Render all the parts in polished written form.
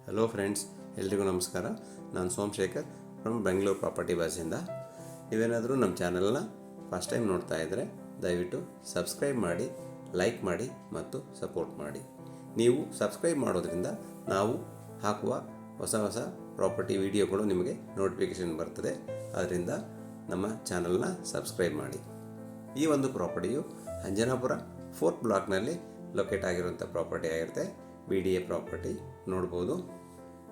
Hello friends, ಎಲ್ರಿಗೂ ನಮಸ್ಕಾರ. ನಾನು ಸೋಮಶೇಖರ್ ಫ್ರಮ್ ಬೆಂಗಳೂರು ಪ್ರಾಪರ್ಟಿ ಬಸ್ಸಿಂದ. ನೀವೇನಾದರೂ ನಮ್ಮ ಚಾನಲ್ನ ಫಸ್ಟ್ ಟೈಮ್ ನೋಡ್ತಾ ಇದ್ದರೆ ದಯವಿಟ್ಟು ಸಬ್ಸ್ಕ್ರೈಬ್ ಮಾಡಿ, ಲೈಕ್ ಮಾಡಿ ಮತ್ತು ಸಪೋರ್ಟ್ ಮಾಡಿ. ನೀವು ಸಬ್ಸ್ಕ್ರೈಬ್ ಮಾಡೋದ್ರಿಂದ ನಾವು ಹಾಕುವ ಹೊಸ ಪ್ರಾಪರ್ಟಿ ವಿಡಿಯೋಗಳು ನಿಮಗೆ ನೋಟಿಫಿಕೇಷನ್ ಬರ್ತದೆ. ಅದರಿಂದ ನಮ್ಮ ಚಾನಲ್ನ ಸಬ್ಸ್ಕ್ರೈಬ್ ಮಾಡಿ. ಈ ಒಂದು ಪ್ರಾಪರ್ಟಿಯು ಅಂಜನಾಪುರ 4th ಬ್ಲಾಕ್ನಲ್ಲಿ ಲೊಕೇಟ್ ಆಗಿರುವಂಥ ಪ್ರಾಪರ್ಟಿ ಆಗಿರುತ್ತೆ. BDA ಪ್ರಾಪರ್ಟಿ ನೋಡ್ಬೋದು.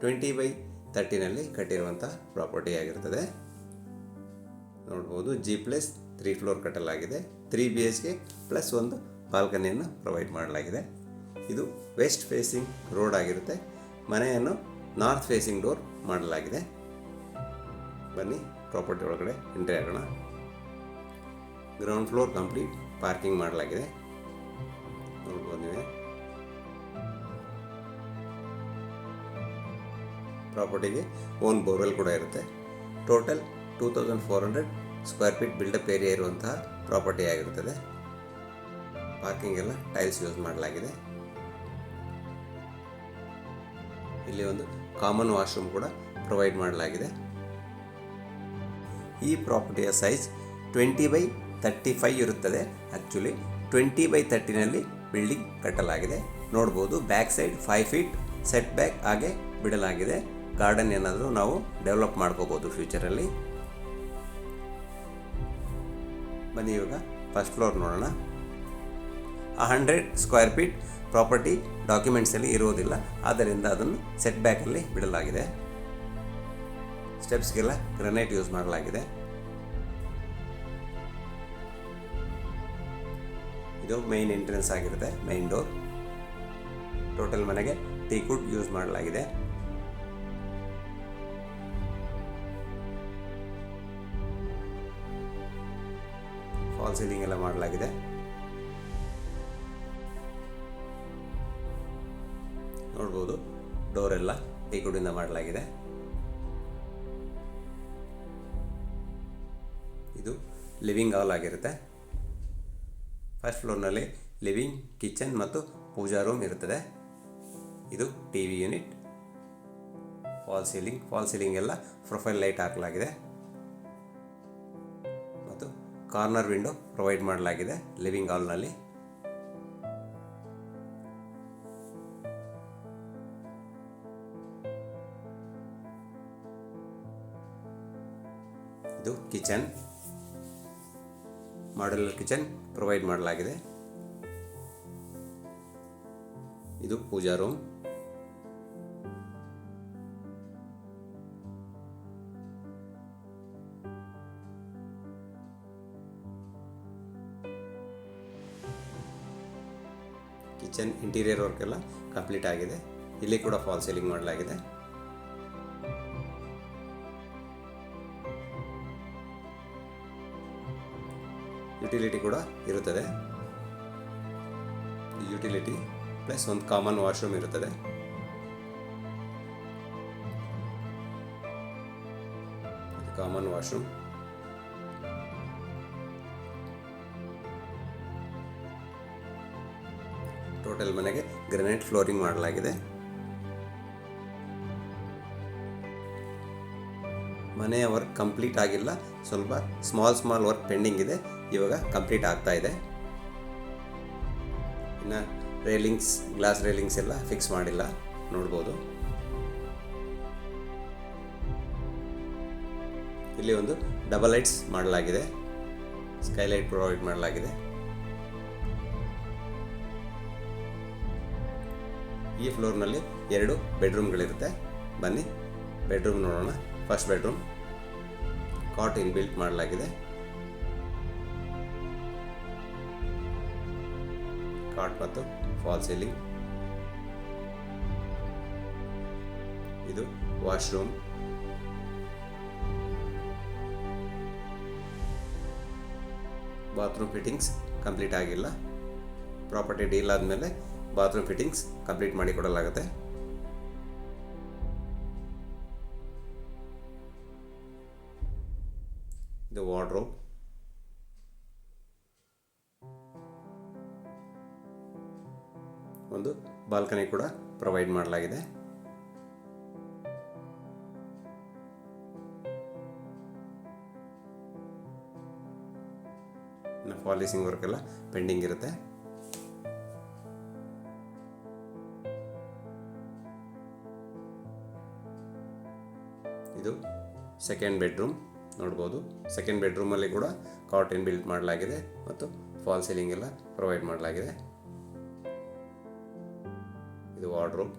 20/30ನಲ್ಲಿ ಕಟ್ಟಿರುವಂಥ ಪ್ರಾಪರ್ಟಿ ಆಗಿರ್ತದೆ. ನೋಡ್ಬೋದು. G+3 ಫ್ಲೋರ್ ಕಟ್ಟಲಾಗಿದೆ. 3 BHK ಪ್ಲಸ್ ಒಂದು ಬಾಲ್ಕನಿಯನ್ನು ಪ್ರೊವೈಡ್ ಮಾಡಲಾಗಿದೆ. ಇದು ವೆಸ್ಟ್ ಫೇಸಿಂಗ್ ರೋಡ್ ಆಗಿರುತ್ತೆ. ಮನೆಯನ್ನು ನಾರ್ತ್ ಫೇಸಿಂಗ್ ಡೋರ್ ಮಾಡಲಾಗಿದೆ. ಬನ್ನಿ ಪ್ರಾಪರ್ಟಿ ಒಳಗಡೆ ಎಂಟ್ರಿ ಆಗೋಣ. ಗ್ರೌಂಡ್ ಫ್ಲೋರ್ ಕಂಪ್ಲೀಟ್ ಪಾರ್ಕಿಂಗ್ ಮಾಡಲಾಗಿದೆ. ನೋಡ್ಬೋದು ನೀವೇ. ಪ್ರಾಪರ್ಟಿಗೆ ಓನ್ ಬೋರ್ವೆಲ್ ಕೂಡ ಇರುತ್ತೆ. Total 2400 square feet built up area ಇರುವಂತಹ ಪ್ರಾಪರ್ಟಿ ಆಗಿರುತ್ತದೆ. ಪಾರ್ಕಿಂಗ್ ಎಲ್ಲ ಟೈಲ್ಸ್ ಯೂಸ್ ಮಾಡಲಾಗಿದೆ. ಇಲ್ಲಿ ಒಂದು ಕಾಮನ್ ವಾಶ್ರೂಮ್ ಕೂಡ ಪ್ರೊವೈಡ್ ಮಾಡಲಾಗಿದೆ. ಈ ಪ್ರಾಪರ್ಟಿಯ ಸೈಜ್ 20/35 ಇರುತ್ತದೆ. ಆ್ಯಕ್ಚುಲಿ 20/30ನಲ್ಲಿ ಬಿಲ್ಡಿಂಗ್ ಕಟ್ಟಲಾಗಿದೆ. ನೋಡ್ಬೋದು. Back side 5 feet set back ಹಾಗೆ ಬಿಡಲಾಗಿದೆ. ಗಾರ್ಡನ್ ಏನಾದರೂ ನಾವು ಡೆವಲಪ್ ಮಾಡ್ಕೋಬೋದು ಫ್ಯೂಚರಲ್ಲಿ. ಬನ್ನಿ ಇವಾಗ ಫಸ್ಟ್ ಫ್ಲೋರ್ ನೋಡೋಣ. 100 ಸ್ಕ್ವೇರ್ ಫೀಟ್ ಪ್ರಾಪರ್ಟಿ ಡಾಕ್ಯುಮೆಂಟ್ಸಲ್ಲಿ ಇರುವುದಿಲ್ಲ, ಆದ್ದರಿಂದ ಅದನ್ನು ಸೆಟ್ ಬ್ಯಾಕಲ್ಲಿ ಬಿಡಲಾಗಿದೆ. ಸ್ಟೆಪ್ಸ್ಗೆಲ್ಲ ಗ್ರನೈಟ್ ಯೂಸ್ ಮಾಡಲಾಗಿದೆ. ಇದು ಮೈನ್ ಎಂಟ್ರೆನ್ಸ್ ಆಗಿರುತ್ತೆ, ಮೈನ್ ಡೋರ್. ಟೋಟಲ್ ಮನೆಗೆ ಟೀಕ್ವುಡ್ ಯೂಸ್ ಮಾಡಲಾಗಿದೆ. ಫಾಲ್ ಸೀಲಿಂಗ್ ಎಲ್ಲ ಮಾಡಲಾಗಿದೆ. ನೋಡ್ಬೋದು. ಡೋರ್ ಎಲ್ಲ ಟೀಕ್ವುಡ್ಡಿಂದ ಮಾಡಲಾಗಿದೆ. ಇದು ಲಿವಿಂಗ್ ಹಾಲ್ ಆಗಿರುತ್ತೆ. ಫಸ್ಟ್ ಫ್ಲೋರ್ನಲ್ಲಿ ಲಿವಿಂಗ್, ಕಿಚನ್ ಮತ್ತು ಪೂಜಾ ರೂಮ್ ಇರುತ್ತದೆ. ಇದು TV ಯೂನಿಟ್. ಫಾಲ್ ಸೀಲಿಂಗ್ ಎಲ್ಲ ಪ್ರೊಫೈಲ್ ಲೈಟ್ ಹಾಕಲಾಗಿದೆ ಮತ್ತು ಕಾರ್ನರ್ ವಿಂಡೋ ಪ್ರೊವೈಡ್ ಮಾಡಲಾಗಿದೆ ಲಿವಿಂಗ್ ಹಾಲ್ನಲ್ಲಿ. ಇದು ಕಿಚನ್, ಮಾಡ್ಯುಲರ್ ಕಿಚನ್ ಪ್ರೊವೈಡ್ ಮಾಡಲಾಗಿದೆ. ಇದು ಪೂಜಾ ರೂಮ್. ಕಿಚನ್ ಇಂಟೀರಿಯರ್ ವರ್ಕ್ ಎಲ್ಲ ಕಂಪ್ಲೀಟ್ ಆಗಿದೆ. ಇಲ್ಲಿ ಕೂಡ ಫಾಲ್ ಸೀಲಿಂಗ್ ಮಾಡಲಾಗಿದೆ. ಯುಟಿಲಿಟಿ ಕೂಡ ಇರುತ್ತದೆ. ಯುಟಿಲಿಟಿ ಪ್ಲಸ್ ಒಂದು ಕಾಮನ್ ವಾಶ್ರೂಮ್ ಇರುತ್ತದೆ. Common washroom. ಟೋಟಲ್ ಮನೆಗೆ ಗ್ರಾನೈಟ್ ಫ್ಲೋರಿಂಗ್ ಮಾಡಲಾಗಿದೆ. ಮನೆಯ ವರ್ಕ್ ಕಂಪ್ಲೀಟ್ ಆಗಿಲ್ಲ, ಸ್ವಲ್ಪ ಸ್ಮಾಲ್ ವರ್ಕ್ ಪೆಂಡಿಂಗ್ ಇದೆ. ಇವಾಗ ಕಂಪ್ಲೀಟ್ ಆಗ್ತಾ ಇದೆ. ಇನ್ನು ರೇಲಿಂಗ್ಸ್, ಗ್ಲಾಸ್ ರೇಲಿಂಗ್ಸ್ ಎಲ್ಲ ಫಿಕ್ಸ್ ಮಾಡಿಲ್ಲ. ನೋಡ್ಬೋದು. ಇಲ್ಲಿ ಒಂದು ಡಬಲ್ ಲೈಟ್ಸ್ ಮಾಡಲಾಗಿದೆ. ಸ್ಕೈಲೈಟ್ ಪ್ರೊವೈಡ್ ಮಾಡಲಾಗಿದೆ. ಈ ಫ್ಲೋರ್ನಲ್ಲಿ 2 ಬೆಡ್ರೂಮ್ಗಳಿರುತ್ತೆ. ಬನ್ನಿ ಬೆಡ್ರೂಮ್ ನೋಡೋಣ. ಫಸ್ಟ್ ಬೆಡ್ರೂಮ್ ಕಾಟ್ ಇನ್ಬಿಲ್ಟ್ ಮಾಡಲಾಗಿದೆ. ಕಾಟ್ ಮತ್ತು ಫಾಲ್ ಸೀಲಿಂಗ್. ಇದು ವಾಶ್ರೂಮ್. ಬಾತ್ರೂಮ್ ಫಿಟ್ಟಿಂಗ್ಸ್ ಕಂಪ್ಲೀಟ್ ಆಗಿಲ್ಲ. ಪ್ರಾಪರ್ಟಿ ಡೀಲ್ ಆದಮೇಲೆ ಬಾತ್ರೂಮ್ ಫಿಟ್ಟಿಂಗ್ಸ್ ಕಂಪ್ಲೀಟ್ ಮಾಡಿ ಕೊಡಲಾಗುತ್ತೆ. ಇದು ವಾರ್ಡ್ರೋಬ್. ಒಂದು ಬಾಲ್ಕನಿ ಕೂಡ ಪ್ರೊವೈಡ್ ಮಾಡಲಾಗಿದೆ. ಇನ್ನು ಪಾಲಿಸಿಂಗ್ ವರ್ಕ್ ಎಲ್ಲ ಪೆಂಡಿಂಗ್ ಇರುತ್ತೆ. ಇದು ಸೆಕೆಂಡ್ ಬೆಡ್ರೂಮ್ ನೋಡ್ಬೋದು. ಸೆಕೆಂಡ್ ಬೆಡ್ರೂಮಲ್ಲಿ ಕೂಡ ಕಾಟ್ ಇನ್ ಬಿಲ್ಟ್ ಮಾಡಲಾಗಿದೆ ಮತ್ತು ಫಾಲ್ ಸೀಲಿಂಗ್ ಎಲ್ಲ ಪ್ರೊವೈಡ್ ಮಾಡಲಾಗಿದೆ. ಇದು ವಾರ್ಡ್ರೋಬ್,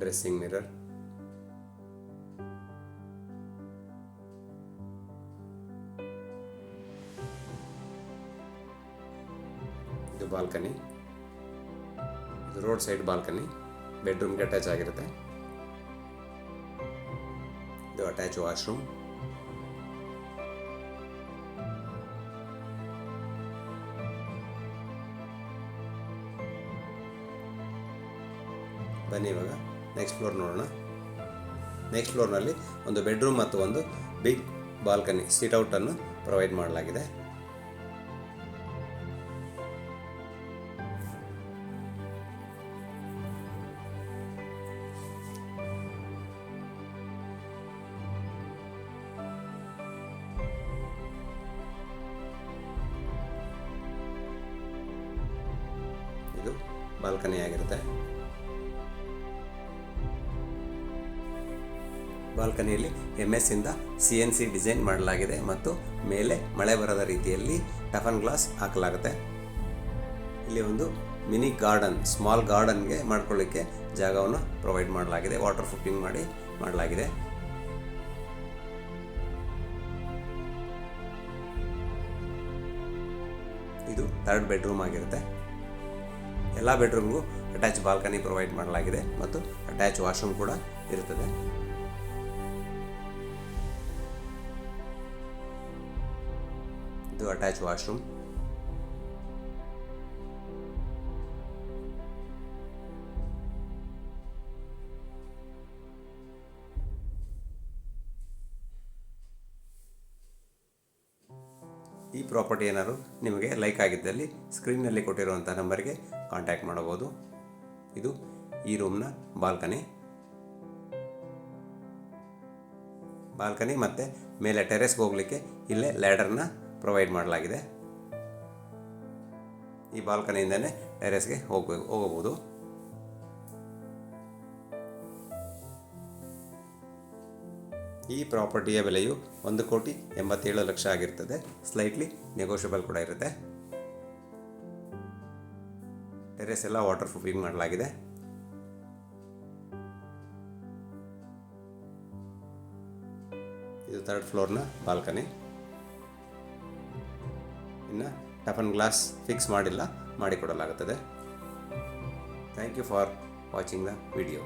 ಡ್ರೆಸ್ಸಿಂಗ್ ಮಿರರ್, ಇದು ಬಾಲ್ಕನಿ. ಇದು ರೋಡ್ ಸೈಡ್ ಬಾಲ್ಕನಿ, ಬೆಡ್ರೂಮ್ಗೆ ಅಟ್ಯಾಚ್ ಆಗಿರುತ್ತೆ. ಇದು ಅಟ್ಯಾಚ್ ವಾಶ್ರೂಮ್. ಬನ್ನಿ ಇವಾಗ ನೆಕ್ಸ್ಟ್ ಫ್ಲೋರ್ ನೋಡೋಣ. ನೆಕ್ಸ್ಟ್ ಫ್ಲೋರ್ನಲ್ಲಿ ಒಂದು ಬೆಡ್ರೂಮ್ ಮತ್ತು ಒಂದು ಬಿಗ್ ಬಾಲ್ಕನಿ ಸಿಟ್ಔಟನ್ನು ಪ್ರೊವೈಡ್ ಮಾಡಲಾಗಿದೆ. ಇದು ಬಾಲ್ಕನಿ ಆಗಿರುತ್ತೆ. ಬಾಲ್ಕನಿಯಲ್ಲಿ MS ಇಂದ CNC ಡಿಸೈನ್ ಮಾಡಲಾಗಿದೆ ಮತ್ತು ಮೇಲೆ ಮಳೆ ಬರದ ರೀತಿಯಲ್ಲಿ ಟಫನ್ ಗ್ಲಾಸ್ ಹಾಕಲಾಗುತ್ತೆ. ಇಲ್ಲಿ ಒಂದು ಮಿನಿ ಗಾರ್ಡನ್, ಸ್ಮಾಲ್ ಗಾರ್ಡನ್ಗೆ ಮಾಡ್ಕೊಳ್ಳಿಕ್ಕೆ ಜಾಗವನ್ನು ಪ್ರೊವೈಡ್ ಮಾಡಲಾಗಿದೆ. ವಾಟರ್ ಪ್ರೂಫಿಂಗ್ ಮಾಡಿ ಮಾಡಲಾಗಿದೆ. ಇದು ಥರ್ಡ್ ಬೆಡ್ರೂಮ್ ಆಗಿರುತ್ತೆ. ಎಲ್ಲ ಬೆಡ್ರೂಮ್ಗೂ ಅಟ್ಯಾಚ್ ಬಾಲ್ಕನಿ ಪ್ರೊವೈಡ್ ಮಾಡಲಾಗಿದೆ ಮತ್ತು ಅಟ್ಯಾಚ್ ವಾಶ್ರೂಮ್ ಕೂಡ ಇರುತ್ತದೆ. ಇದು ಅಟ್ಯಾಚ್ ವಾಶ್ರೂಮ್. ಈ ಪ್ರಾಪರ್ಟಿ ಏನಾದರೂ ನಿಮಗೆ ಲೈಕ್ ಆಗಿದ್ದಲ್ಲಿ ಸ್ಕ್ರೀನ್ನಲ್ಲಿ ಕೊಟ್ಟಿರುವಂಥ ನಂಬರ್ಗೆ ಕಾಂಟ್ಯಾಕ್ಟ್ ಮಾಡಬಹುದು. ಇದು ಈ ರೂಮ್ನ ಬಾಲ್ಕನಿ ಮತ್ತು ಮೇಲೆ ಟೆರೆಸ್ಗೆ ಹೋಗಲಿಕ್ಕೆ ಇಲ್ಲೇ ಲ್ಯಾಡರ್ನ ಪ್ರೊವೈಡ್ ಮಾಡಲಾಗಿದೆ. ಈ ಬಾಲ್ಕನಿಯಿಂದನೇ ಟೆರೆಸ್ಗೆ ಹೋಗಬಹುದು. ಈ ಪ್ರಾಪರ್ಟಿಯ ಬೆಲೆಯು 1,87,00,000 ಆಗಿರ್ತದೆ. ಸ್ಲೈಟ್ಲಿ ನೆಗೋಷಿಯಬಲ್ ಕೂಡ ಇರುತ್ತೆ. ಟೆರೆಸ್ ಎಲ್ಲ ವಾಟರ್ ಪ್ರೂಫಿಂಗ್ ಮಾಡಲಾಗಿದೆ. ಇದು ಥರ್ಡ್ ಫ್ಲೋರ್ನ ಬಾಲ್ಕನಿ. ಇನ್ನು ಟಫನ್ ಗ್ಲಾಸ್ ಫಿಕ್ಸ್ ಮಾಡಿಲ್ಲ, ಮಾಡಿಕೊಡಲಾಗುತ್ತದೆ. Thank you for watching the video.